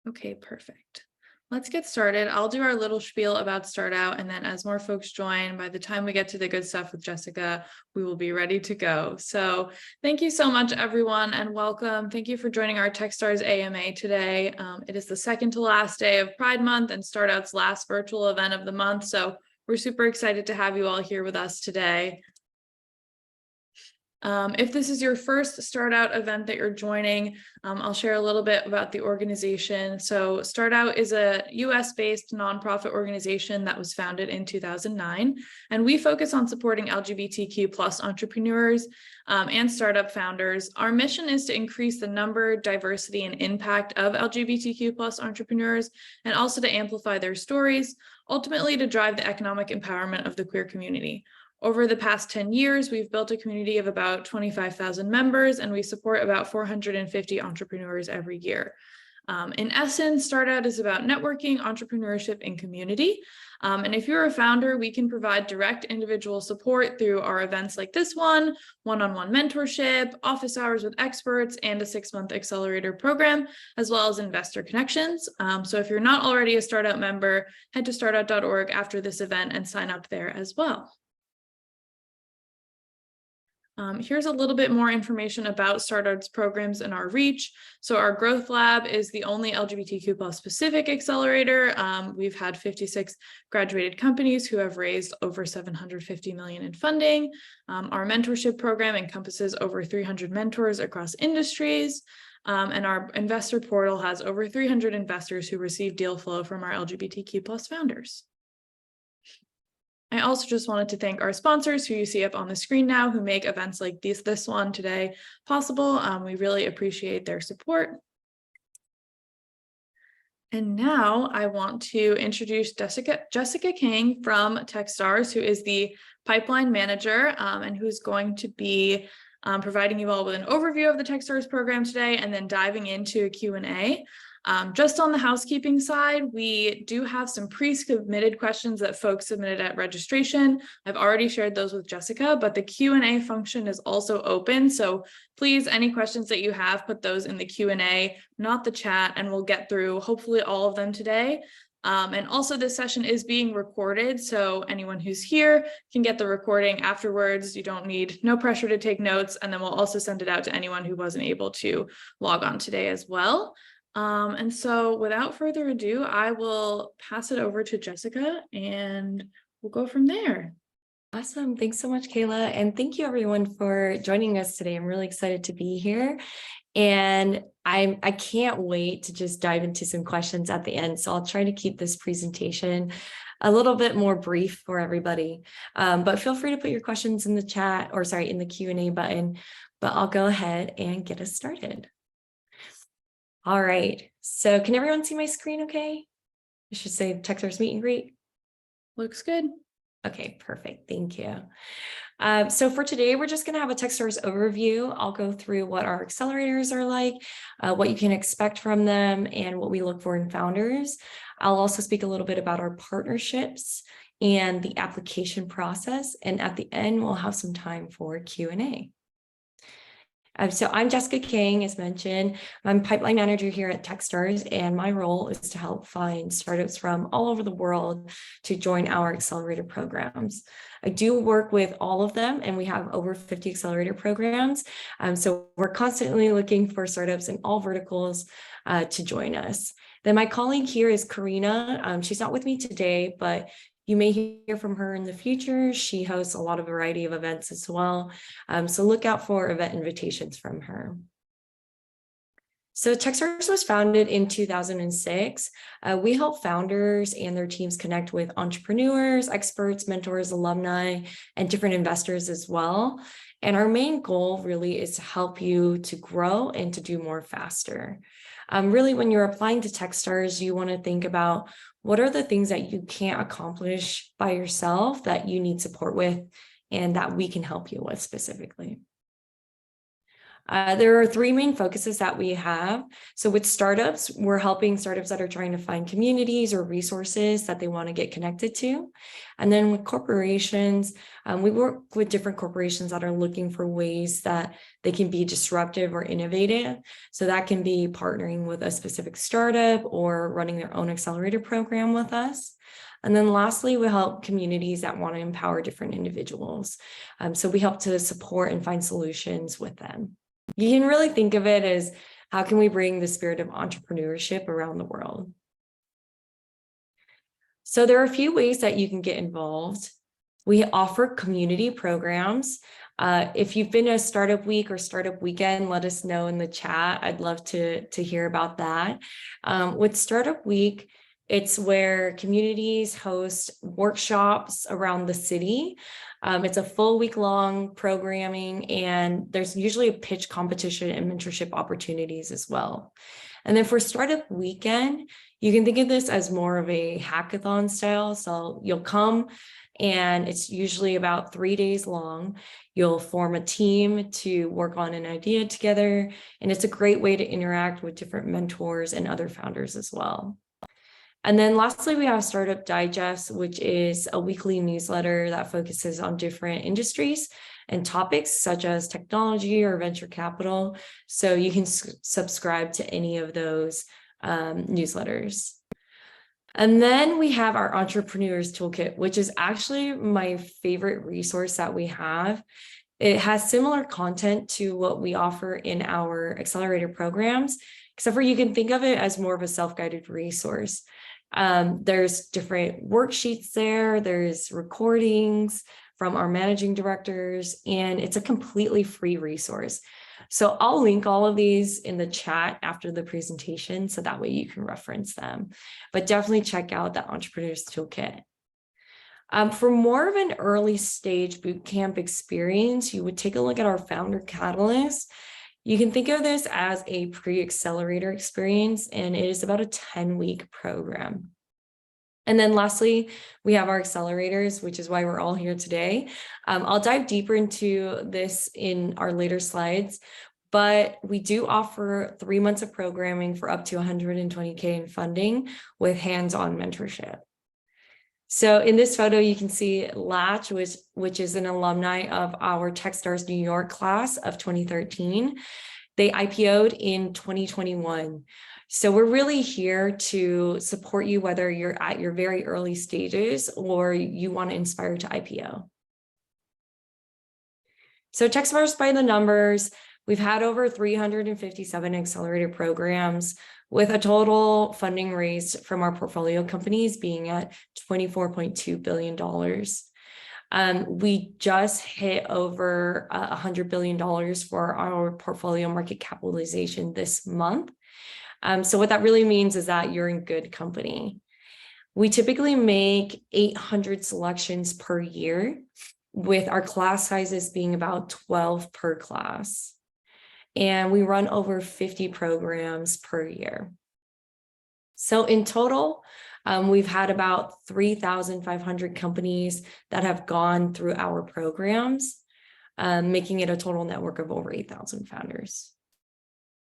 Okay, perfect. Let's get started. I'll do our little spiel about Start Out, and then as more folks join, by the time we get to the good stuff with Jessica, we will be ready to go. So thank you so much, everyone, and welcome. Thank you for joining our Techstars AMA today. It is the second to last day of Pride Month and Start Out's last virtual event of the month. So we're super excited to have you all here with us today. If this is your first Start Out event that you're joining, I'll share a little bit about the organization. So Start Out is a US-based nonprofit organization that was founded in 2009, and we focus on supporting LGBTQ+ entrepreneurs and startup founders. Our mission is to increase the number, diversity, and impact of LGBTQ+ entrepreneurs, and also to amplify their stories, ultimately to drive the economic empowerment of the queer community. Over the past 10 years, we've built a community of about 25,000 members, and we support about 450 entrepreneurs every year. In essence, Start Out is about networking, entrepreneurship, and community. And if you're a founder, we can provide direct individual support through our events like this one-on-one mentorship, office hours with experts, and a 6-month accelerator program, as well as investor connections. So if you're not already a Start Out member, head to startout.org after this event and sign up there as well. Here's a little bit more information about Start Out's programs and our reach. So our Growth Lab is the only LGBTQ+ specific accelerator. We've had 56 graduated companies who have raised over $750 million in funding. Our mentorship program encompasses over 300 mentors across industries. And our investor portal has over 300 investors who receive deal flow from our LGBTQ+ founders. I also just wanted to thank our sponsors who you see up on the screen now, who make events like this one today possible. We really appreciate their support. And now I want to introduce Jessica Kaing from Techstars, who is the pipeline manager and who's going to be providing you all with an overview of the Techstars program today and then diving into a Q&A. Just on the housekeeping side, we do have some pre-submitted questions that folks submitted at registration. I've already shared those with Jessica, but the Q&A function is also open. So please, any questions that you have, put those in the Q&A, not the chat, and we'll get through hopefully all of them today. And also this session is being recorded, so anyone who's here can get the recording afterwards. You don't need, no pressure to take notes, and then we'll also send it out to anyone who wasn't able to log on today as well. And so without further ado, I will pass it over to Jessica and we'll go from there. Awesome. Thanks so much, Kayla. And thank you everyone for joining us today. I'm really excited to be here. And I can't wait to just dive into some questions at the end. So I'll try to keep this presentation a little bit more brief for everybody. But feel free to put your questions in the chat, or sorry, in the Q&A button, but I'll go ahead and get us started. All right, so can everyone see my screen okay? I should say Techstars meet and greet. Looks good. Okay, perfect, thank you. So for today, we're just gonna have a Techstars overview. I'll go through what our accelerators are like, what you can expect from them, and what we look for in founders. I'll also speak a little bit about our partnerships and the application process. And at the end, we'll have some time for Q&A. So I'm Jessica Kaing, as mentioned. I'm pipeline manager here at Techstars, and my role is to help find startups from all over the world to join our accelerator programs. I do work with all of them, and we have over 50 accelerator programs. So we're constantly looking for startups in all verticals to join us. Then my colleague here is Karina. She's not with me today, but you may hear from her in the future. She hosts a lot of variety of events as well. So look out for event invitations from her. So Techstars was founded in 2006. We help founders and their teams connect with entrepreneurs, experts, mentors, alumni, and different investors as well. And our main goal really is to help you to grow and to do more faster. Really, when you're applying to Techstars, you want to think about what are the things that you can't accomplish by yourself that you need support with and that we can help you with specifically. There are three main focuses that we have. So with startups, we're helping startups that are trying to find communities or resources that they want to get connected to. And then with corporations, we work with different corporations that are looking for ways that they can be disruptive or innovative. So that can be partnering with a specific startup or running their own accelerator program with us. And then lastly, we help communities that want to empower different individuals. So we help to support and find solutions with them. You can really think of it as how can we bring the spirit of entrepreneurship around the world? So there are a few ways that you can get involved. We offer community programs. If you've been to a startup week or startup weekend, let us know in the chat. I'd love to hear about that. With Startup Week, it's where communities host workshops around the city. It's a full week-long programming, and there's usually a pitch competition and mentorship opportunities as well. And then for Startup Weekend, you can think of this as more of a hackathon style. So you'll come, and it's usually about 3 days long. You'll form a team to work on an idea together, and it's a great way to interact with different mentors and other founders as well. And then lastly, we have Startup Digest, which is a weekly newsletter that focuses on different industries and topics such as technology or venture capital. So you can subscribe to any of those newsletters. And then we have our Entrepreneurs Toolkit, which is actually my favorite resource that we have. It has similar content to what we offer in our accelerator programs, except for you can think of it as more of a self-guided resource. There's different worksheets there, there's recordings from our managing directors, and it's a completely free resource. So I'll link all of these in the chat after the presentation, so that way you can reference them. But definitely check out the Entrepreneurs Toolkit. For more of an early stage bootcamp experience, you would take a look at our Founder Catalyst. You can think of this as a pre-accelerator experience, and it is about a 10-week program. And then lastly, we have our accelerators, which is why we're all here today. I'll dive deeper into this in our later slides, but we do offer 3 months of programming for up to 120K in funding with hands-on mentorship. So in this photo, you can see Latch, which is an alumni of our Techstars New York class of 2013. They IPO'd in 2021. So we're really here to support you, whether you're at your very early stages or you want to inspire to IPO. So Techstars by the numbers, we've had over 357 accelerator programs with a total funding raised from our portfolio companies being at $24.2 billion. We just hit over $100 billion for our portfolio market capitalization this month. So what that really means is that you're in good company. We typically make 800 selections per year, with our class sizes being about 12 per class. And we run over 50 programs per year. So in total, we've had about 3,500 companies that have gone through our programs, making it a total network of over 8,000 founders.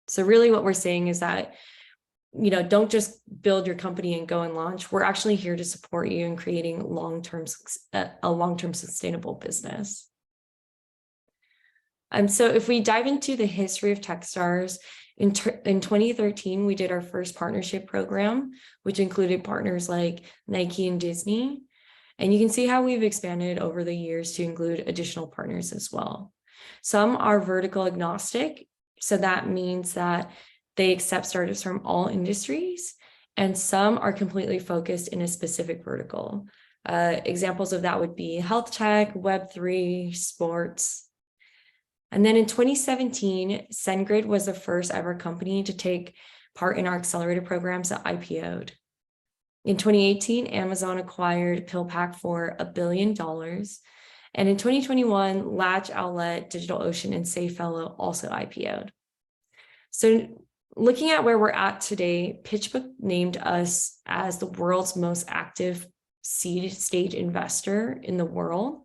So really what we're saying is that, don't just build your company and go and launch. We're actually here to support you in creating a long-term sustainable business. So if we dive into the history of Techstars, in 2013, we did our first partnership program, which included partners like Nike and Disney. And you can see how we've expanded over the years to include additional partners as well. Some are vertical agnostic. So that means that they accept startups from all industries, and some are completely focused in a specific vertical. Examples of that would be health tech, Web3, sports. And then in 2017, SendGrid was the first ever company to take part in our accelerator programs that IPO'd. In 2018, Amazon acquired PillPack for $1 billion. And in 2021, Latch, Outlet, DigitalOcean, and SafeFellow also IPO'd. So looking at where we're at today, PitchBook named us as the world's most active seed stage investor in the world.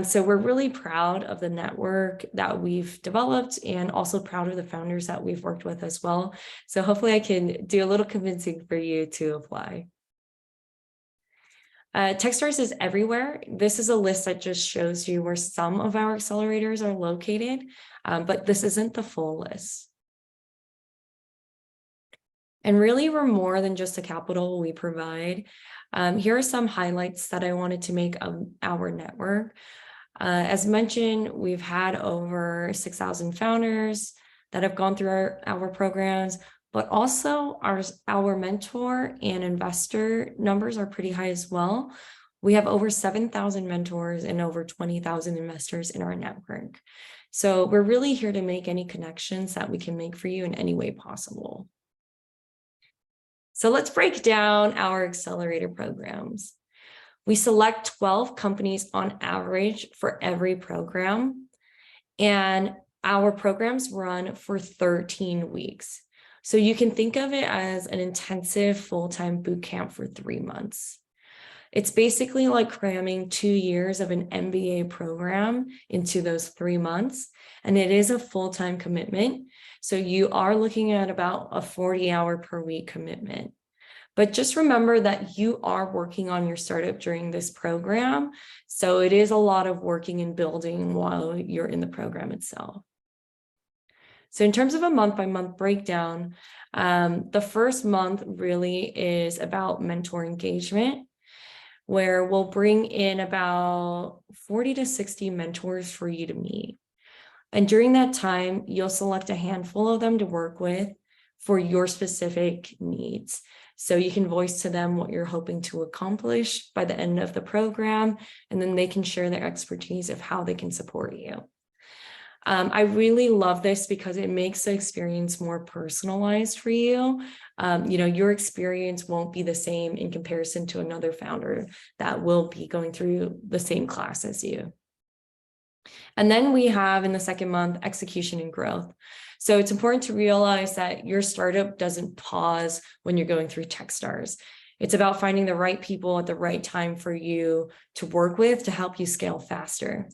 So we're really proud of the network that we've developed and also proud of the founders that we've worked with as well. So hopefully I can do a little convincing for you to apply. Techstars is everywhere. This is a list that just shows you where some of our accelerators are located, but this isn't the full list. And really, we're more than just the capital we provide. Here are some highlights that I wanted to make of our network. As mentioned, we've had over 6,000 founders that have gone through our programs, but also our mentor and investor numbers are pretty high as well. We have over 7,000 mentors and over 20,000 investors in our network. So we're really here to make any connections that we can make for you in any way possible. So let's break down our accelerator programs. We select 12 companies on average for every program, and our programs run for 13 weeks. So you can think of it as an intensive full-time boot camp for 3 months. It's basically like cramming 2 years of an MBA program into those 3 months, and it is a full-time commitment. So you are looking at about a 40-hour per week commitment. But just remember that you are working on your startup during this program. So it is a lot of working and building while you're in the program itself. So in terms of a month-by-month breakdown, the first month really is about mentor engagement, where we'll bring in about 40 to 60 mentors for you to meet. And during that time, you'll select a handful of them to work with for your specific needs. So you can voice to them what you're hoping to accomplish by the end of the program, and then they can share their expertise of how they can support you. I really love this because it makes the experience more personalized for you. Your experience won't be the same in comparison to another founder that will be going through the same class as you. And then we have in the second month, execution and growth. So it's important to realize that your startup doesn't pause when you're going through Techstars. It's about finding the right people at the right time for you to work with to help you scale faster.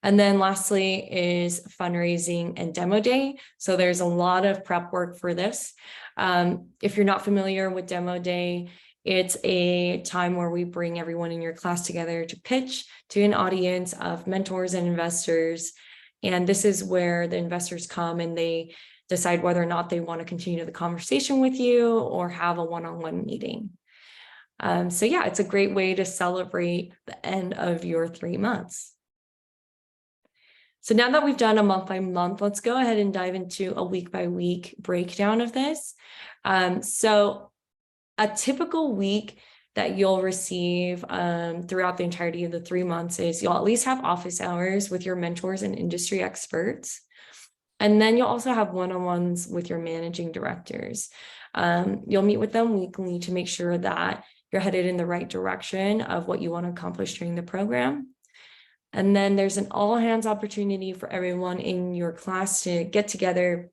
And then lastly is fundraising and demo day. So there's a lot of prep work for this. If you're not familiar with demo day, it's a time where we bring everyone in your class together to pitch to an audience of mentors and investors. And this is where the investors come and they decide whether or not they want to continue the conversation with you or have a one-on-one meeting. So yeah, it's a great way to celebrate the end of your 3 months. So now that we've done a month by month, let's go ahead and dive into a week by week breakdown of this. So a typical week that you'll receive throughout the entirety of the 3 months is you'll at least have office hours with your mentors and industry experts. And then you'll also have one-on-ones with your managing directors. You'll meet with them weekly to make sure that you're headed in the right direction of what you want to accomplish during the program. And then there's an all-hands opportunity for everyone in your class to get together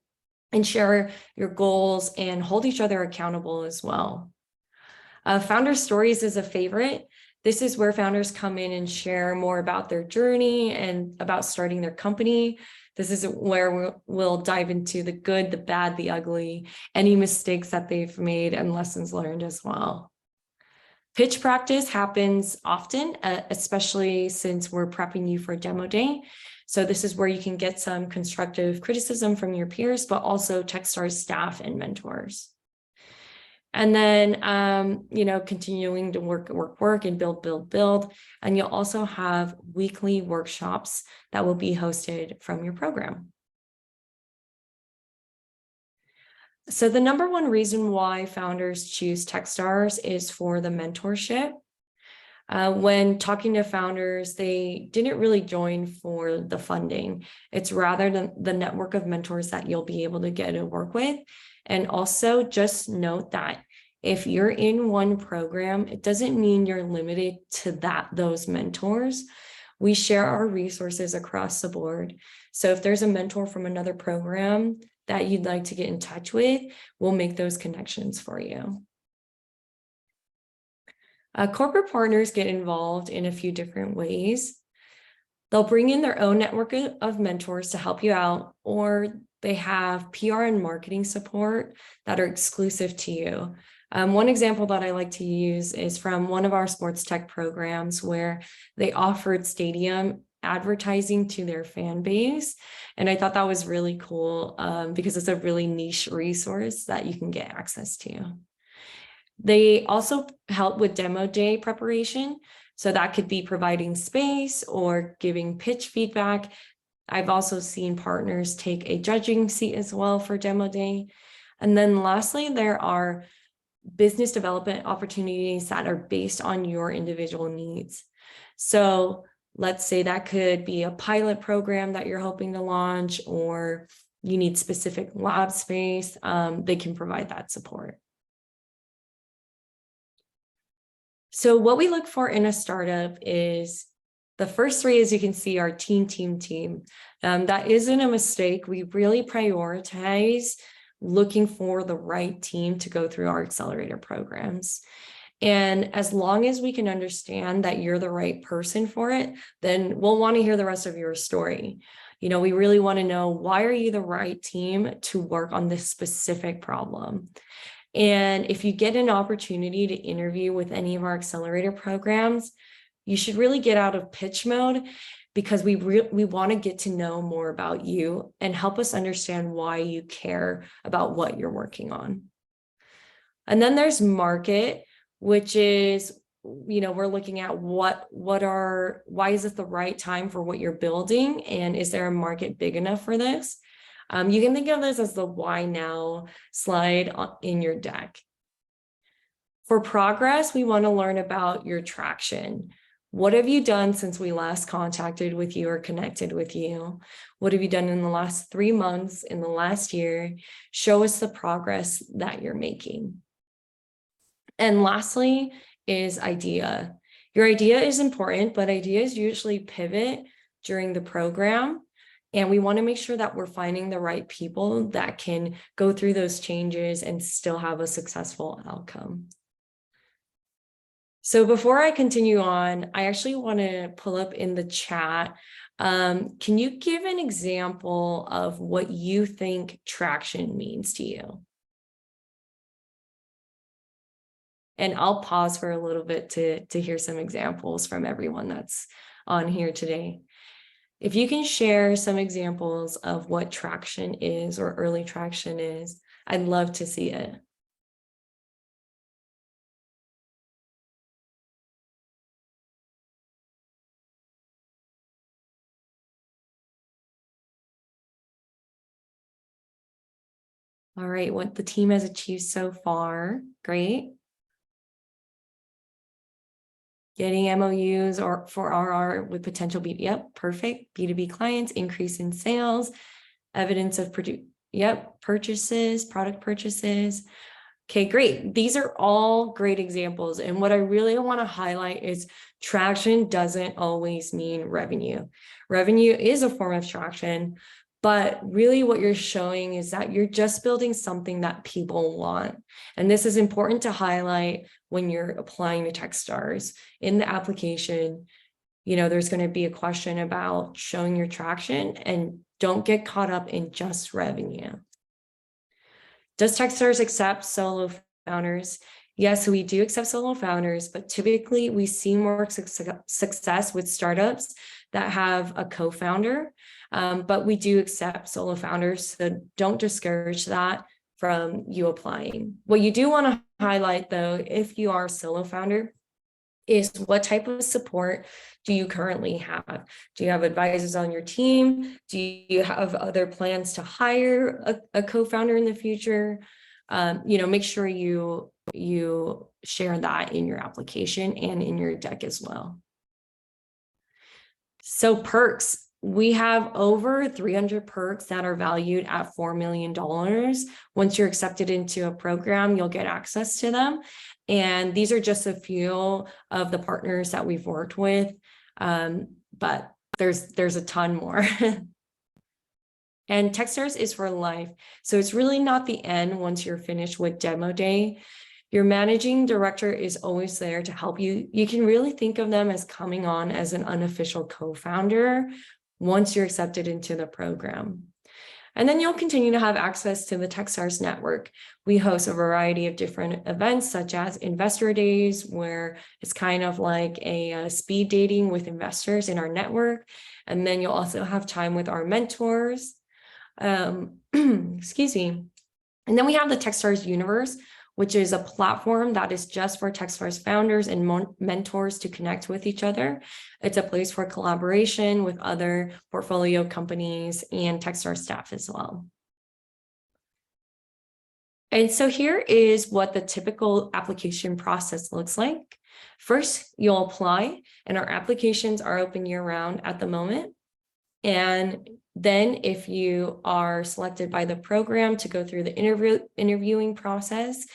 and share your goals and hold each other accountable as well. Founder Stories is a favorite. This is where founders come in and share more about their journey and about starting their company. This is where we'll dive into the good, the bad, the ugly, any mistakes that they've made and lessons learned as well. Pitch practice happens often, especially since we're prepping you for demo day. So this is where you can get some constructive criticism from your peers, but also Techstars staff and mentors. And then, continuing to work and build. And you'll also have weekly workshops that will be hosted from your program. So the number one reason why founders choose Techstars is for the mentorship. When talking to founders, they didn't really join for the funding. It's rather the network of mentors that you'll be able to get to work with. And also just note that if you're in one program, it doesn't mean you're limited to those mentors. We share our resources across the board. So if there's a mentor from another program that you'd like to get in touch with, we'll make those connections for you. Corporate partners get involved in a few different ways. They'll bring in their own network of mentors to help you out, or they have PR and marketing support that are exclusive to you. One example that I like to use is from one of our sports tech programs where they offered stadium advertising to their fan base. And I thought that was really cool because it's a really niche resource that you can get access to. They also help with demo day preparation. So that could be providing space or giving pitch feedback. I've also seen partners take a judging seat as well for demo day. And then lastly, there are business development opportunities that are based on your individual needs. So let's say that could be a pilot program that you're hoping to launch, or you need specific lab space. They can provide that support. So what we look for in a startup is the first three, as you can see, are team. That isn't a mistake. We really prioritize looking for the right team to go through our accelerator programs. And as long as we can understand that you're the right person for it, then we'll want to hear the rest of your story. You know, we really want to know, why are you the right team to work on this specific problem? And if you get an opportunity to interview with any of our accelerator programs, you should really get out of pitch mode, because we want to get to know more about you and help us understand why you care about what you're working on. And then there's market, which is, you know, we're looking at why is it the right time for what you're building? And is there a market big enough for this? You can think of this as the why now slide in your deck. For progress, we want to learn about your traction. What have you done since we last contacted with you or connected with you? What have you done in the last 3 months, in the last year? Show us the progress that you're making. And lastly is idea. Your idea is important, but ideas usually pivot during the program. And we want to make sure that we're finding the right people that can go through those changes and still have a successful outcome. So before I continue on, I actually want to pull up in the chat. Can you give an example of what you think traction means to you? And I'll pause for a little bit to hear some examples from everyone that's on here today. If you can share some examples of what traction is or early traction is, I'd love to see it. All right, what the team has achieved so far, great. Getting MOUs or for RR with potential B, yep, perfect. B2B clients, increase in sales, evidence of purchases, product purchases. Okay, great. These are all great examples. And what I really want to highlight is traction doesn't always mean revenue. Revenue is a form of traction, but really what you're showing is that you're just building something that people want. And this is important to highlight when you're applying to Techstars. In the application, you know, there's going to be a question about showing your traction, and don't get caught up in just revenue. Does Techstars accept solo founders? Yes, we do accept solo founders, but typically we see more success with startups that have a co-founder, but we do accept solo founders, so don't discourage that from you applying. What you do want to highlight, though, if you are a solo founder, is what type of support do you currently have? Do you have advisors on your team? Do you have other plans to hire a co-founder in the future? You know, make sure you share that in your application and in your deck as well. So perks, we have over 300 perks that are valued at $4 million. Once you're accepted into a program, you'll get access to them. And these are just a few of the partners that we've worked with, but there's a ton more. And Techstars is for life. So it's really not the end once you're finished with demo day. Your managing director is always there to help you. You can really think of them as coming on as an unofficial co-founder once you're accepted into the program. And then you'll continue to have access to the Techstars network. We host a variety of different events, such as investor days, where it's kind of like a speed dating with investors in our network. And then you'll also have time with our mentors. Excuse me. And then we have the Techstars universe, which is a platform that is just for Techstars founders and mentors to connect with each other. It's a place for collaboration with other portfolio companies and Techstars staff as well. And so here is what the typical application process looks like. First, you'll apply, and our applications are open year-round at the moment. And then if you are selected by the program to go through the interviewing process,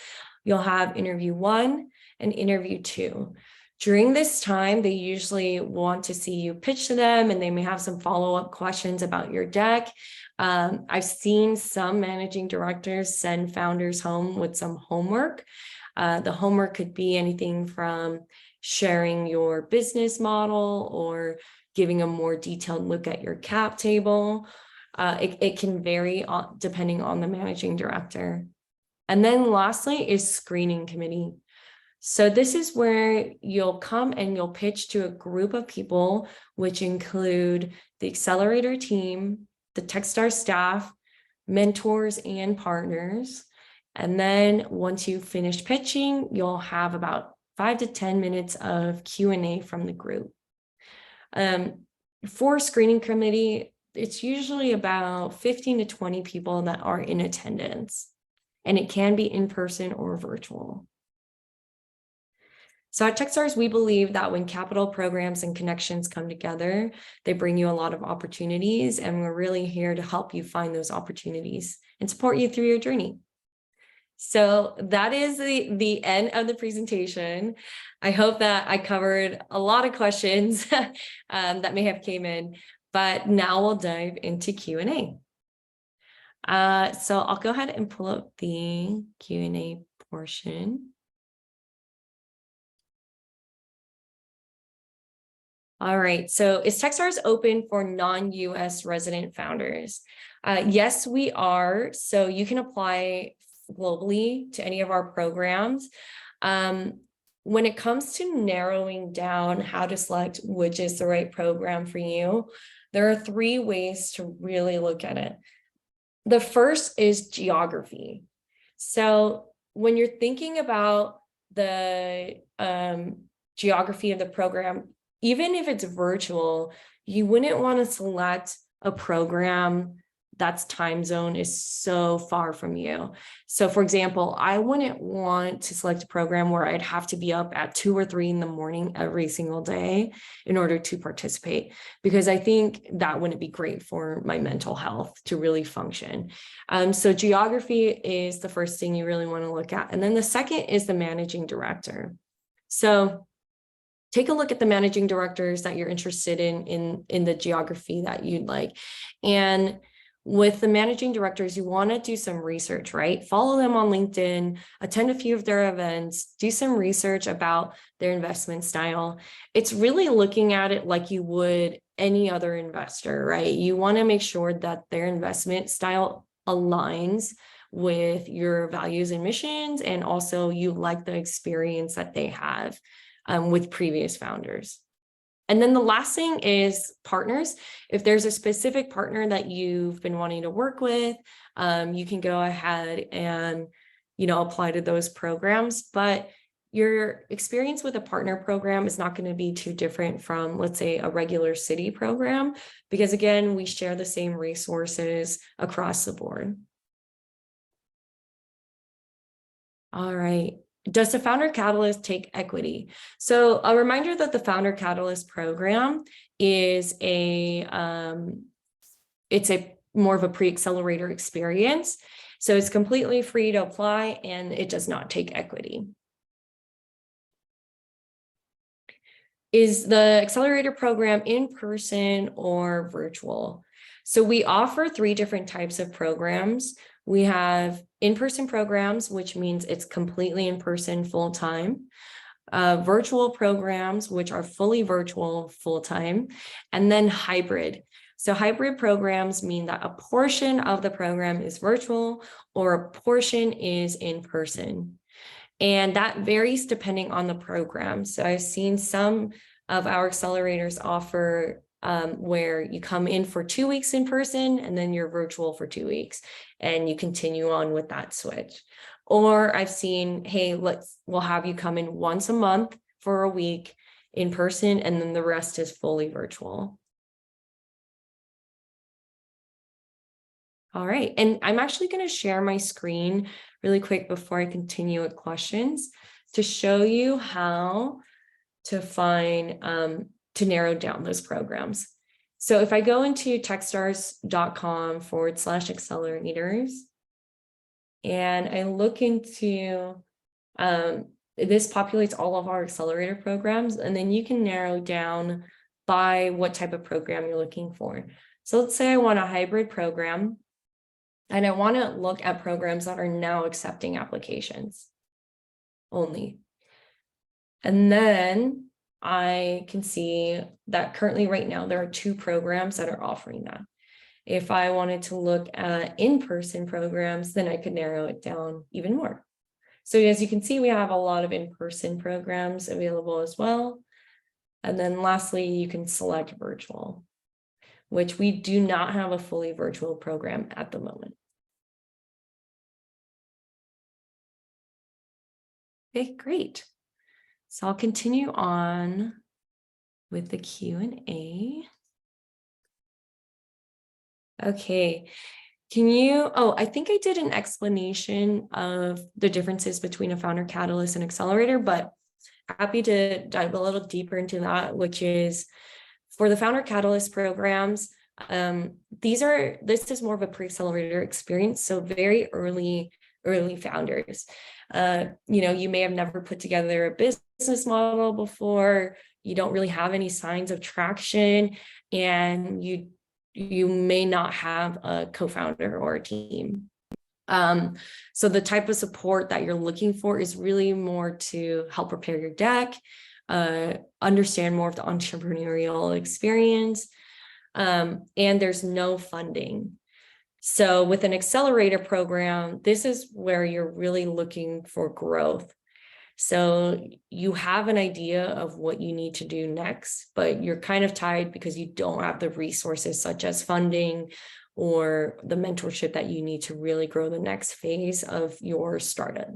you'll have interview 1 and interview 2. During this time, they usually want to see you pitch to them, and they may have some follow-up questions about your deck. I've seen some managing directors send founders home with some homework. The homework could be anything from sharing your business model or giving a more detailed look at your cap table. It can vary depending on the managing director. And then lastly is screening committee. So this is where you'll come and you'll pitch to a group of people, which include the accelerator team, the Techstars staff, mentors, and partners. And then once you finish pitching, you'll have about 5 to 10 minutes of Q&A from the group. For screening committee, it's usually about 15 to 20 people that are in attendance, and it can be in person or virtual. So at Techstars, we believe that when capital programs and connections come together, they bring you a lot of opportunities, and we're really here to help you find those opportunities and support you through your journey. So that is the end of the presentation. I hope that I covered a lot of questions that may have came in, but now we'll dive into Q&A. So I'll go ahead and pull up the Q&A portion. All right, so is Techstars open for non-US resident founders? Yes, we are. So you can apply globally to any of our programs. When it comes to narrowing down how to select which is the right program for you, there are 3 ways to really look at it. The first is geography. So when you're thinking about the geography of the program, even if it's virtual, you wouldn't want to select a program that's time zone is so far from you. So for example, I wouldn't want to select a program where I'd have to be up at 2 or 3 in the morning every single day in order to participate, because I think that wouldn't be great for my mental health to really function. So geography is the first thing you really want to look at. And then the second is the managing director. So take a look at the managing directors that you're interested in the geography that you'd like. And with the managing directors, you want to do some research, right? Follow them on LinkedIn, attend a few of their events, do some research about their investment style. It's really looking at it like you would any other investor, right? You want to make sure that their investment style aligns with your values and missions, and also you like the experience that they have with previous founders. And then the last thing is partners. If there's a specific partner that you've been wanting to work with, you can go ahead and, apply to those programs. But your experience with a partner program is not going to be too different from, let's say, a regular city program, because again, we share the same resources across the board. All right. Does the Founder Catalyst take equity? So a reminder that the Founder Catalyst program is it's more of a pre-accelerator experience. So it's completely free to apply, and it does not take equity. Is the accelerator program in person or virtual? So we offer 3 different types of programs. We have in-person programs, which means it's completely in-person full-time. Virtual programs, which are fully virtual full-time, and then hybrid. So hybrid programs mean that a portion of the program is virtual or a portion is in person. And that varies depending on the program. So I've seen some of our accelerators offer where you come in for 2 weeks in person and then you're virtual for 2 weeks and you continue on with that switch. Or I've seen, hey, we'll have you come in once a month for a week in person and then the rest is fully virtual. All right, and I'm actually going to share my screen really quick before I continue with questions to show you how to find, to narrow down those programs. So if I go into techstars.com/accelerators and I look into, this populates all of our accelerator programs, and then you can narrow down by what type of program you're looking for. So let's say I want a hybrid program. And I want to look at programs that are now accepting applications only. And then I can see that currently right now, there are 2 programs that are offering that. If I wanted to look at in-person programs, then I could narrow it down even more. So as you can see, we have a lot of in-person programs available as well. And then lastly, you can select virtual, which we do not have a fully virtual program at the moment. Okay, great. So I'll continue on with the Q&A. Okay, I think I did an explanation of the differences between a founder catalyst and accelerator, but happy to dive a little deeper into that, which is for the founder catalyst programs, this is more of a pre-accelerator experience. So very early founders. You may have never put together a business model before, you don't really have any signs of traction, and you may not have a co-founder or a team. So the type of support that you're looking for is really more to help prepare your deck, understand more of the entrepreneurial experience, and there's no funding. So with an accelerator program, this is where you're really looking for growth. So you have an idea of what you need to do next, but you're kind of tied because you don't have the resources such as funding or the mentorship that you need to really grow the next phase of your startup.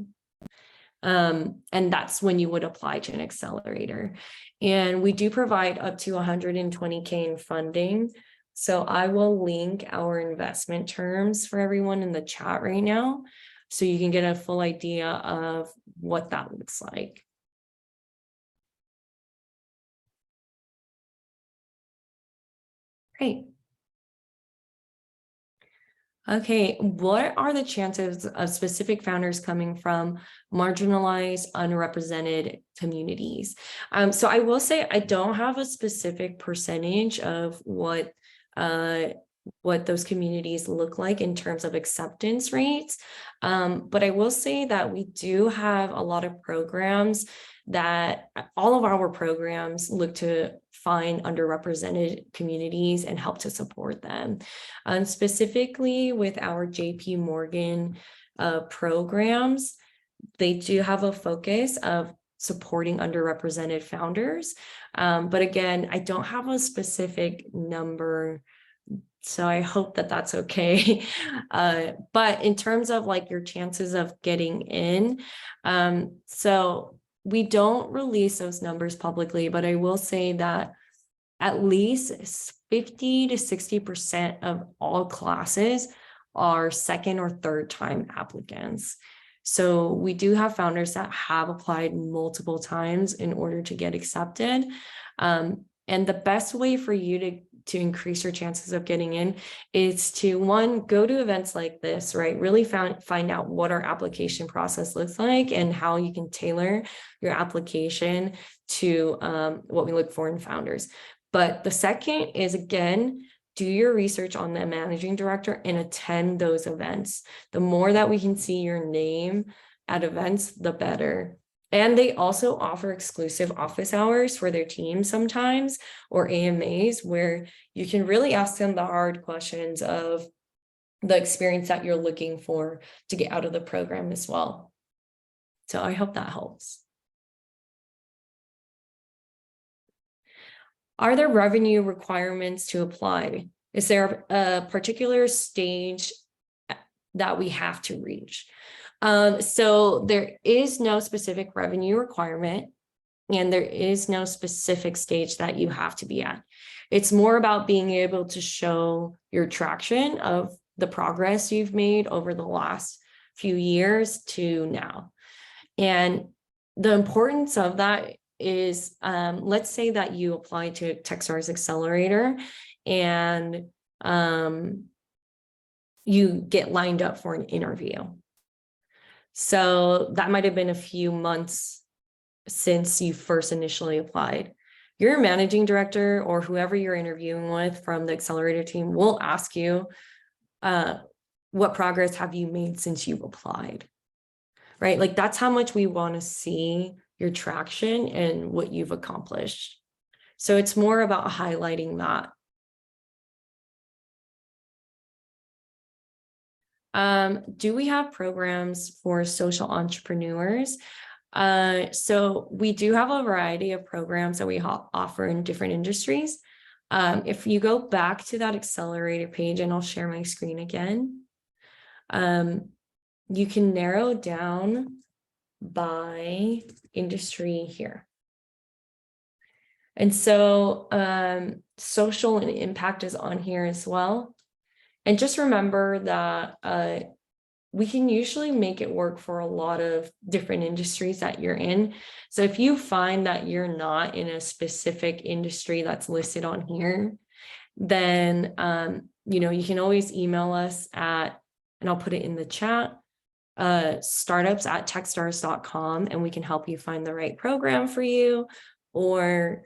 And that's when you would apply to an accelerator. And we do provide up to 120K in funding. So I will link our investment terms for everyone in the chat right now, so you can get a full idea of what that looks like. Great. Okay, what are the chances of specific founders coming from marginalized, unrepresented communities? So I will say I don't have a specific percentage of what those communities look like in terms of acceptance rates. But I will say that we do have a lot of programs that all of our programs look to find underrepresented communities and help to support them. Specifically with our JP Morgan programs, they do have a focus of supporting underrepresented founders. But again, I don't have a specific number, so I hope that that's okay. But in terms of like your chances of getting in, so we don't release those numbers publicly, but I will say that at least 50 to 60% of all classes are second or third time applicants. So we do have founders that have applied multiple times in order to get accepted. And the best way for you to increase your chances of getting in is to, one, go to events like this, right? Really find out what our application process looks like and how you can tailor your application to what we look for in founders. But the second is, again, do your research on the managing director and attend those events. The more that we can see your name at events, the better. And they also offer exclusive office hours for their team sometimes, or AMAs, where you can really ask them the hard questions of the experience that you're looking for to get out of the program as well. So I hope that helps. Are there revenue requirements to apply? Is there a particular stage that we have to reach? So there is no specific revenue requirement, and there is no specific stage that you have to be at. It's more about being able to show your traction of the progress you've made over the last few years to now. And the importance of that is, let's say that you apply to Techstars Accelerator and you get lined up for an interview. So that might have been a few months since you first initially applied. Your managing director or whoever you're interviewing with from the accelerator team will ask you, what progress have you made since you've applied? Right? Like, that's how much we want to see your traction and what you've accomplished. So it's more about highlighting that. Do we have programs for social entrepreneurs? So we do have a variety of programs that we offer in different industries. If you go back to that accelerator page, and I'll share my screen again, you can narrow down by industry here. And so social and impact is on here as well. And just remember that we can usually make it work for a lot of different industries that you're in. So if you find that you're not in a specific industry that's listed on here, then you can always email us at, and I'll put it in the chat, startups@techstars.com, and we can help you find the right program for you. Or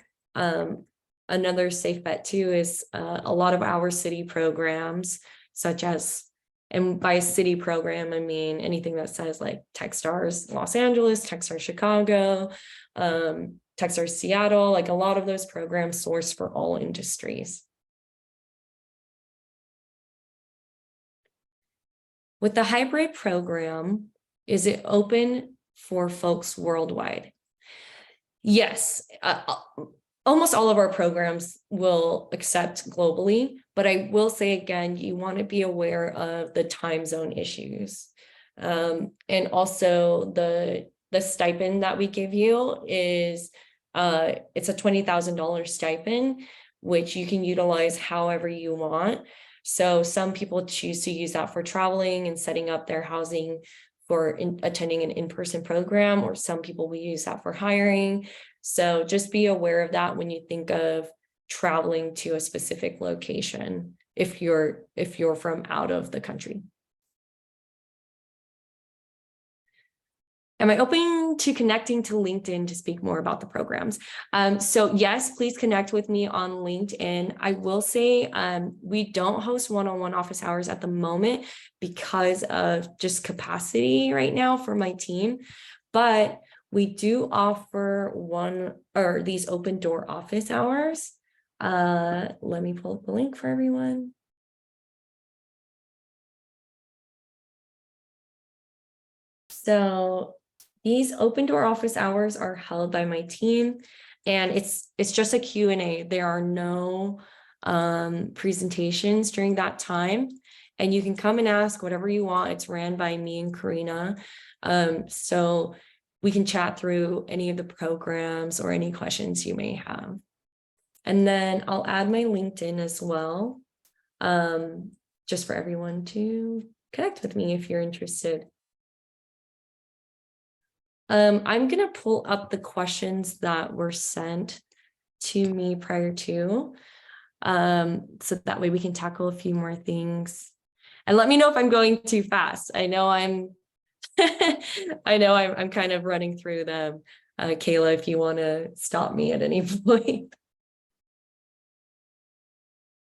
another safe bet too is a lot of our city programs, such as, and by city program, I mean anything that says like Techstars Los Angeles, Techstars Chicago, Techstars Seattle, like a lot of those programs source for all industries. With the hybrid program, is it open for folks worldwide? Yes, almost all of our programs will accept globally, but I will say again, you want to be aware of the time zone issues. And also the stipend that we give you is, it's a $20,000 stipend, which you can utilize however you want. So some people choose to use that for traveling and setting up their housing for attending an in-person program, or some people will use that for hiring. So just be aware of that when you think of traveling to a specific location, if you're from out of the country. Am I open to connecting to LinkedIn to speak more about the programs? So yes, please connect with me on LinkedIn. I will say we don't host one-on-one office hours at the moment because of just capacity right now for my team, but we do offer these open door office hours. Let me pull up the link for everyone. So these open door office hours are held by my team, and it's just a Q&A. There are no presentations during that time, and you can come and ask whatever you want. It's ran by me and Karina. So we can chat through any of the programs or any questions you may have. And then I'll add my LinkedIn as well, just for everyone to connect with me if you're interested. I'm going to pull up the questions that were sent to me prior to, so that way we can tackle a few more things. And let me know if I'm going too fast. I know I'm kind of running through them. Kayla, if you want to stop me at any point.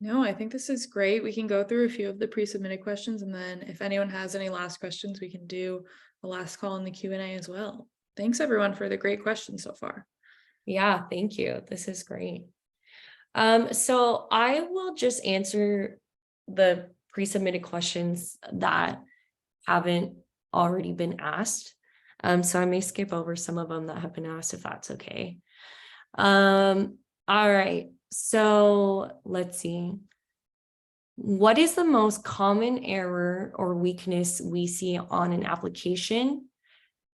No, I think this is great. We can go through a few of the pre-submitted questions, and then if anyone has any last questions, we can do a last call in the Q&A as well. Thanks everyone for the great questions so far. Yeah, thank you. This is great. So I will just answer the pre-submitted questions that haven't already been asked. So I may skip over some of them that have been asked if that's okay. All right. So let's see. What is the most common error or weakness we see on an application?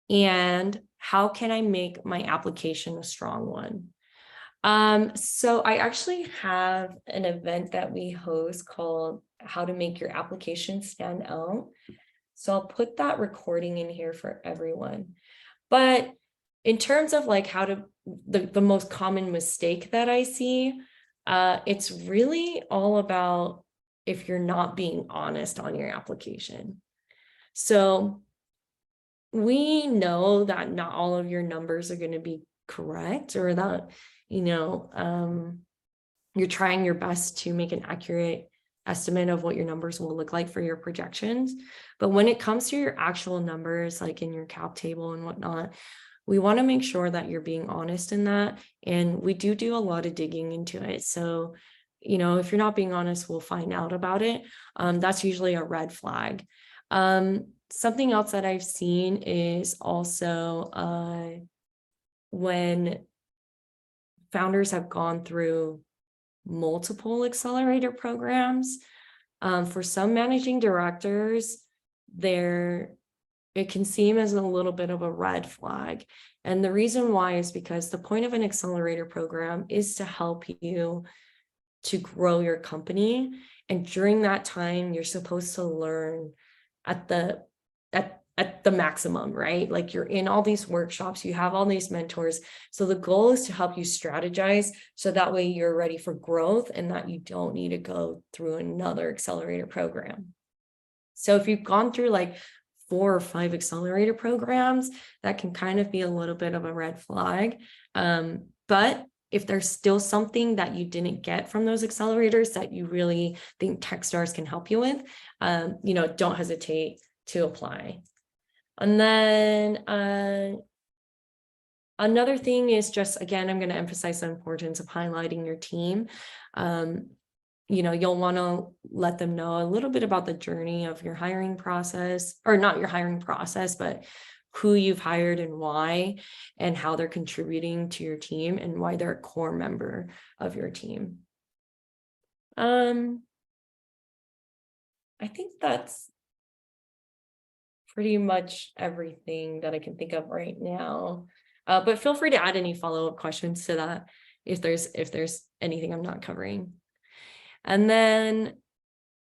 And how can I make my application a strong one? So I actually have an event that we host called How to Make Your Application Stand Out. So I'll put that recording in here for everyone. But in terms of like how to, the most common mistake that I see, it's really all about if you're not being honest on your application. So we know that not all of your numbers are going to be correct, or that, you're trying your best to make an accurate estimate of what your numbers will look like for your projections. But when it comes to your actual numbers, like in your cap table and whatnot, we want to make sure that you're being honest in that. And we do a lot of digging into it. So, if you're not being honest, we'll find out about it. That's usually a red flag. Something else that I've seen is also when founders have gone through multiple accelerator programs. For some managing directors, it can seem as a little bit of a red flag. And the reason why is because the point of an accelerator program is to help you to grow your company. And during that time, you're supposed to learn at the maximum, right? Like you're in all these workshops, you have all these mentors. So the goal is to help you strategize so that way you're ready for growth and that you don't need to go through another accelerator program. So if you've gone through like 4 or 5 accelerator programs, that can kind of be a little bit of a red flag. But if there's still something that you didn't get from those accelerators that you really think Techstars can help you with, don't hesitate to apply. And then another thing is just, again, I'm going to emphasize the importance of highlighting your team. You'll want to let them know a little bit about the journey of your hiring process, or not your hiring process, but who you've hired and why, and how they're contributing to your team and why they're a core member of your team. I think that's pretty much everything that I can think of right now. But feel free to add any follow-up questions to that if there's anything I'm not covering. And then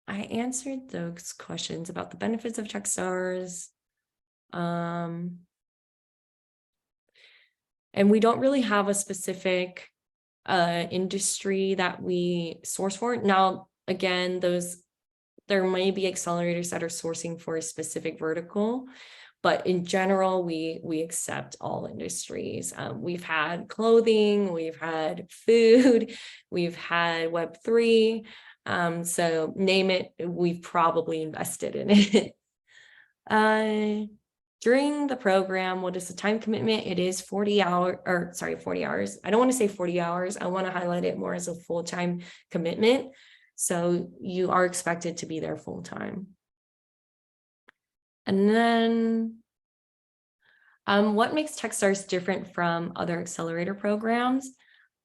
I answered those questions about the benefits of Techstars. And we don't really have a specific industry that we source for. Now, again, there may be accelerators that are sourcing for a specific vertical, but in general, we accept all industries. We've had clothing, we've had food, we've had Web3. So name it, we've probably invested in it. During the program, what is the time commitment? It is 40 hours. I don't want to say 40 hours. I want to highlight it more as a full-time commitment. So you are expected to be there full-time. And then what makes Techstars different from other accelerator programs?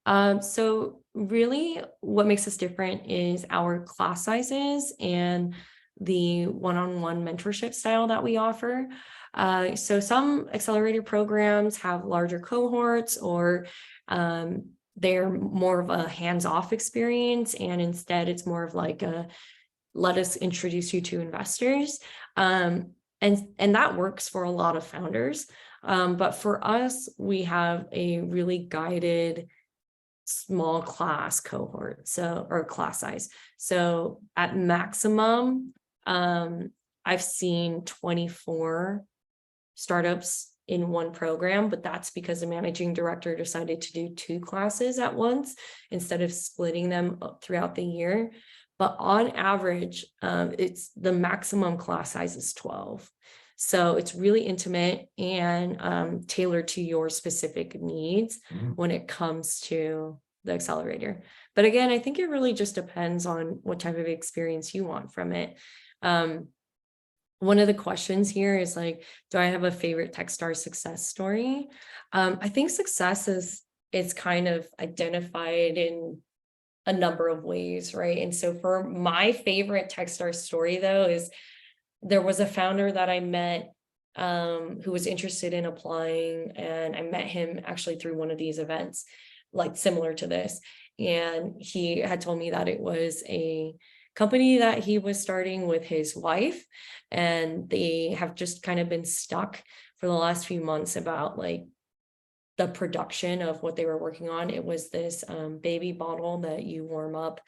So really what makes us different is our class sizes and the one-on-one mentorship style that we offer. So some accelerator programs have larger cohorts, or they're more of a hands-off experience, and instead it's more of like a let us introduce you to investors. And that works for a lot of founders. But for us, we have a really guided small class cohort, or class size. So at maximum, I've seen 24 startups in one program, but that's because the managing director decided to do 2 classes at once instead of splitting them up throughout the year. But on average, it's the maximum class size is 12. So it's really intimate and tailored to your specific needs when it comes to the accelerator. But again, I think it really just depends on what type of experience you want from it. One of the questions here is like, do I have a favorite Techstars success story? I think success is kind of identified in a number of ways, right? And so for my favorite Techstars story though, is there was a founder that I met who was interested in applying, and I met him actually through one of these events, like similar to this. And he had told me that it was a company that he was starting with his wife, and they have just kind of been stuck for the last few months about like the production of what they were working on. It was this baby bottle that you warm up.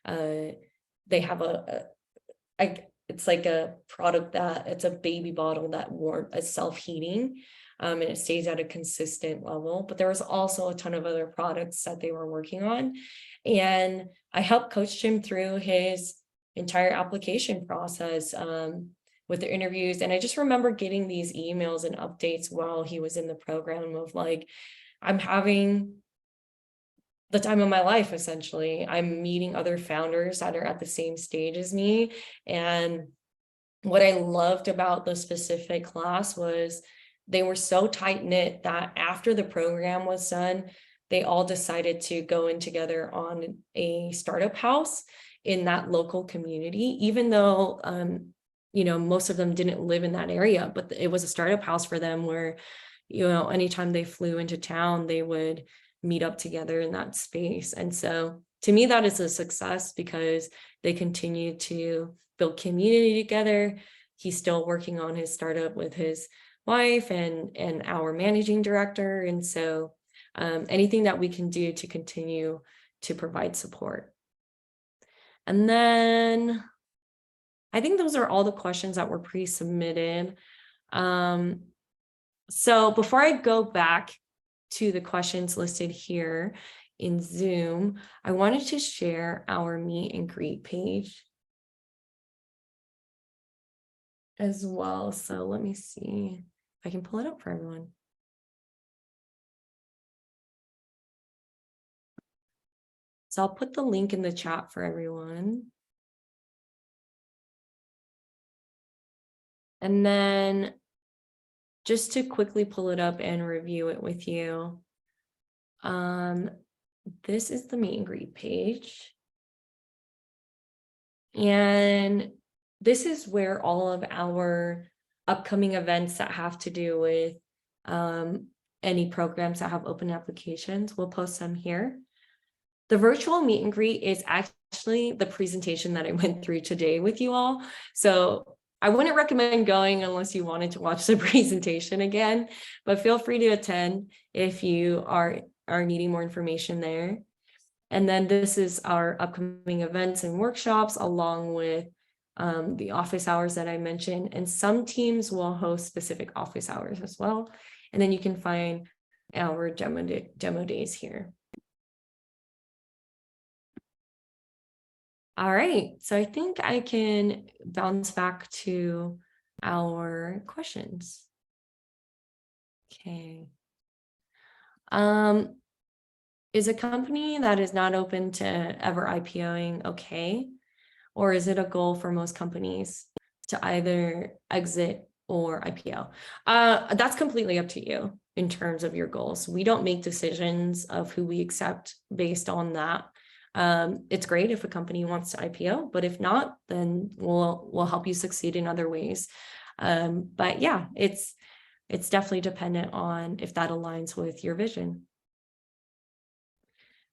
They have it's like a product that it's a baby bottle that is self-heating, and it stays at a consistent level. But there was also a ton of other products that they were working on. And I helped coach him through his entire application process with the interviews. And I just remember getting these emails and updates while he was in the program of like, I'm having the time of my life, essentially. I'm meeting other founders that are at the same stage as me. And what I loved about the specific class was they were so tight-knit that after the program was done, they all decided to go in together on a startup house in that local community, even though most of them didn't live in that area, but it was a startup house for them where, anytime they flew into town, they would meet up together in that space. And so to me, that is a success because they continue to build community together. He's still working on his startup with his wife and our managing director. And so anything that we can do to continue to provide support. And then I think those are all the questions that were pre-submitted. So before I go back to the questions listed here in Zoom, I wanted to share our meet and greet page as well. So let me see if I can pull it up for everyone. So I'll put the link in the chat for everyone. And then just to quickly pull it up and review it with you. This is the meet and greet page. And this is where all of our upcoming events that have to do with any programs that have open applications, we'll post them here. The virtual meet and greet is actually the presentation that I went through today with you all. So I wouldn't recommend going unless you wanted to watch the presentation again, but feel free to attend if you are needing more information there. And then this is our upcoming events and workshops along with the office hours that I mentioned, and some teams will host specific office hours as well. And then you can find our demo days here. All right, so I think I can bounce back to our questions. Okay. Is a company that is not open to ever IPOing okay? Or is it a goal for most companies to either exit or IPO? That's completely up to you in terms of your goals. We don't make decisions of who we accept based on that. It's great if a company wants to IPO, but if not, then we'll help you succeed in other ways. But yeah, it's definitely dependent on if that aligns with your vision.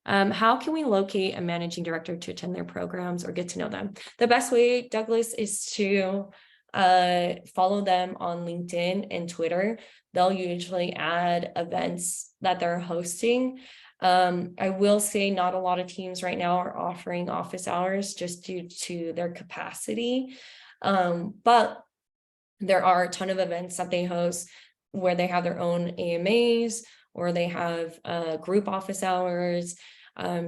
How can we locate a managing director to attend their programs or get to know them? The best way, Douglas, is to follow them on LinkedIn and Twitter. They'll usually add events that they're hosting. I will say not a lot of teams right now are offering office hours just due to their capacity. But there are a ton of events that they host. where they have their own AMAs or they have group office hours.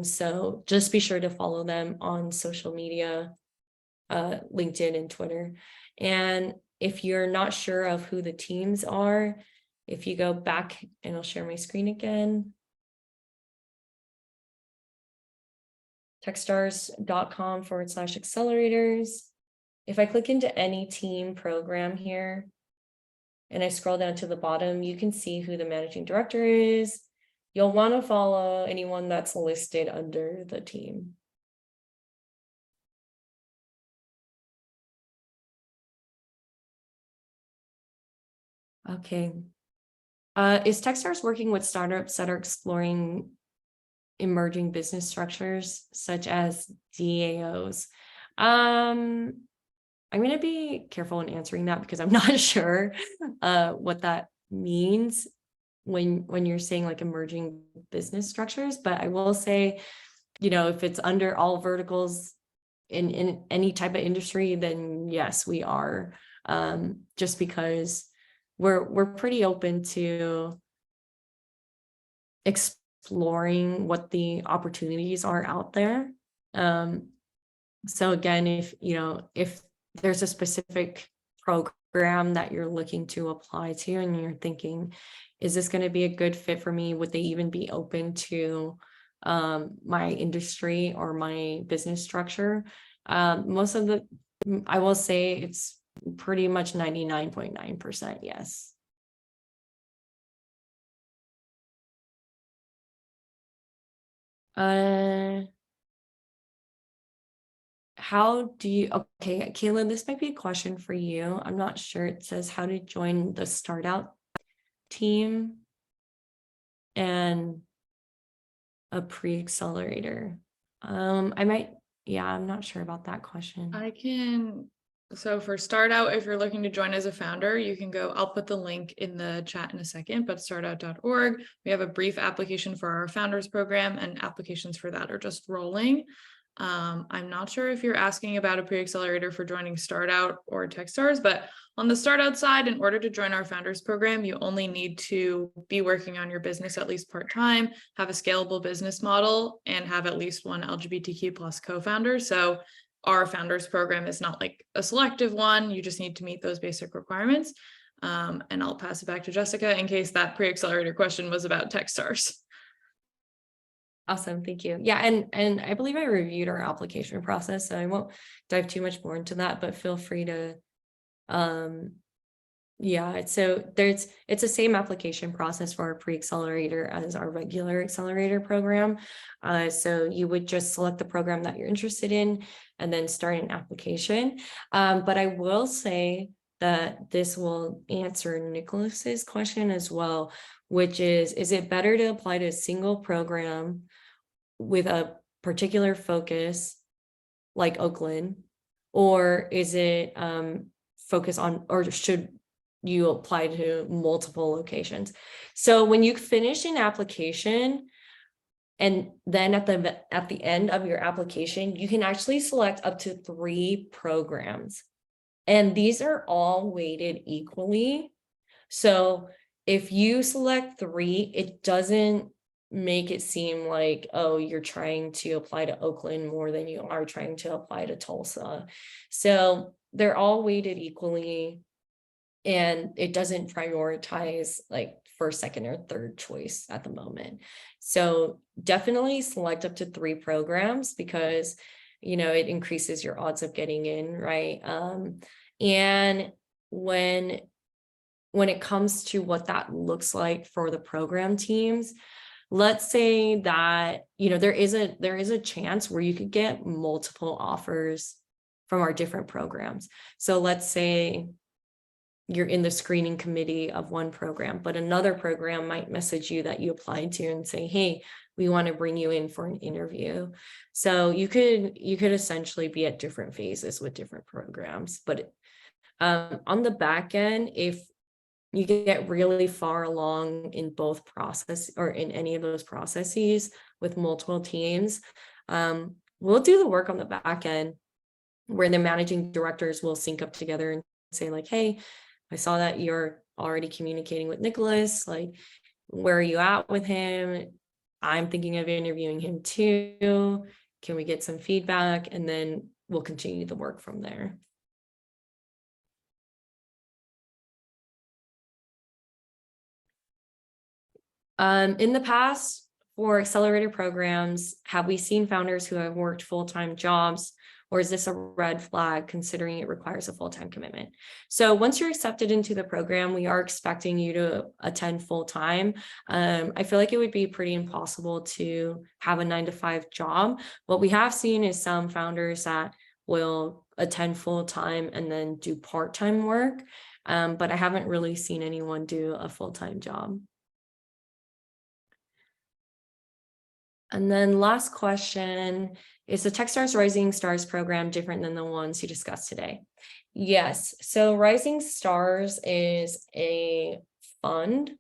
So just be sure to follow them on social media, LinkedIn and Twitter. And if you're not sure of who the teams are, if you go back, and I'll share my screen again, techstars.com/accelerators. If I click into any team program here, and I scroll down to the bottom, you can see who the managing director is. You'll want to follow anyone that's listed under the team. Okay. Is Techstars working with startups that are exploring emerging business structures such as DAOs? I'm going to be careful in answering that because I'm not sure what that means when you're saying like emerging business structures, but I will say, if it's under all verticals in any type of industry, then yes, we are, just because we're pretty open to exploring what the opportunities are out there. So again, if there's a specific program that you're looking to apply to and you're thinking, is this going to be a good fit for me? Would they even be open to my industry or my business structure? I will say it's pretty much 99.9% yes. How do you, okay, Kayla, this might be a question for you. I'm not sure. It says how to join the start out team and a pre-accelerator. I'm not sure about that question. So for start out, if you're looking to join as a founder, you can go, I'll put the link in the chat in a second, but startout.org. We have a brief application for our founders program, and applications for that are just rolling. I'm not sure if you're asking about a pre-accelerator for joining Startout or Techstars, but on the Startout side, in order to join our founders program, you only need to be working on your business at least part-time, have a scalable business model, and have at least one LGBTQ plus co-founder. So our founders program is not like a selective one. You just need to meet those basic requirements. And I'll pass it back to Jessica in case that pre-accelerator question was about Techstars. Awesome. Thank you. Yeah. And I believe I reviewed our application process, so I won't dive too much more into that, but feel free to, so it's the same application process for our pre-accelerator as our regular accelerator program. So you would just select the program that you're interested in and then start an application. But I will say that this will answer Nicholas's question as well, which is it better to apply to a single program with a particular focus like Oakland, or is it focus on, or should you apply to multiple locations? So when you finish an application, and then at the end of your application, you can actually select up to 3 programs, and these are all weighted equally. So if you select 3, it doesn't make it seem like, oh, you're trying to apply to Oakland more than you are trying to apply to Tulsa. So they're all weighted equally, and it doesn't prioritize like first, second, or third choice at the moment. So definitely select up to 3 programs because, it increases your odds of getting in, right? And when it comes to what that looks like for the program teams, let's say that, there is a chance where you could get multiple offers from our different programs. So let's say you're in the screening committee of one program, but another program might message you that you applied to and say, hey, we want to bring you in for an interview. So you could essentially be at different phases with different programs. But on the back end, if you get really far along in both process or in any of those processes with multiple teams, we'll do the work on the back end where the managing directors will sync up together and say like, hey, I saw that you're already communicating with Nicholas. Like, where are you at with him? I'm thinking of interviewing him too. Can we get some feedback? And then we'll continue the work from there. In the past, for accelerator programs, have we seen founders who have worked full-time jobs, or is this a red flag considering it requires a full-time commitment? So once you're accepted into the program, we are expecting you to attend full-time. I feel like it would be pretty impossible to have a 9-to-5 job. What we have seen is some founders that will attend full-time and then do part-time work, but I haven't really seen anyone do a full-time job. And then last question, is the Techstars Rising Stars program different than the ones you discussed today? Yes, so Rising Stars is a fund.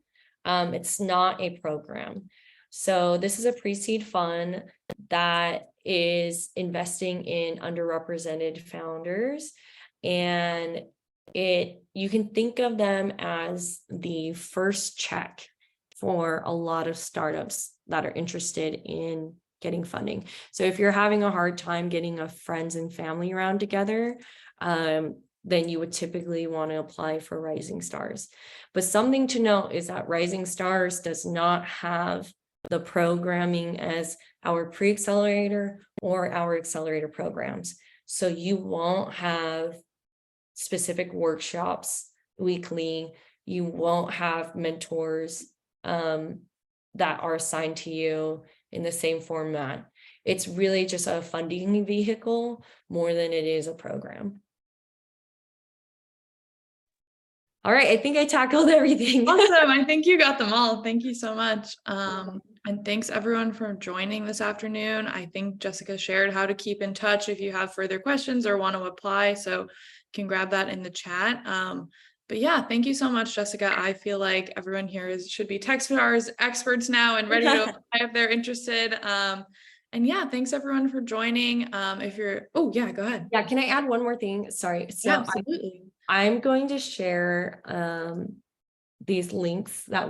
It's not a program. So this is a pre-seed fund that is investing in underrepresented founders, and you can think of them as the first check for a lot of startups that are interested in getting funding. So if you're having a hard time getting a friends and family around together, then you would typically want to apply for Rising Stars. But something to note is that Rising Stars does not have the programming as our pre-accelerator or our accelerator programs. So you won't have specific workshops weekly. You won't have mentors that are assigned to you in the same format. It's really just a funding vehicle more than it is a program. All right, I think I tackled everything. Awesome. I think you got them all. Thank you so much. And thanks everyone for joining this afternoon. I think Jessica shared how to keep in touch if you have further questions or want to apply. So you can grab that in the chat. But yeah, thank you so much, Jessica. I feel like everyone here should be Techstars experts now and ready to apply if they're interested. And yeah, thanks everyone for joining. If you're, oh yeah, go ahead. Yeah, can I add one more thing? Sorry. So yeah, absolutely. I'm going to share these links that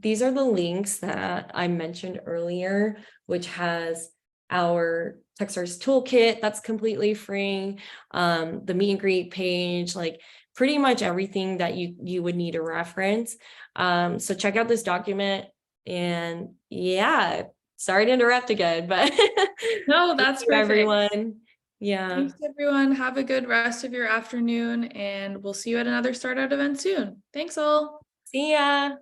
these are the links that I mentioned earlier, which has our Techstars toolkit that's completely free, the meet and greet page, like pretty much everything that you would need to reference. So check out this document, and yeah, sorry to interrupt again, but no, that's perfect. Everyone. Yeah. Thanks everyone. Have a good rest of your afternoon, and we'll see you at another Startup event soon. Thanks all. See ya.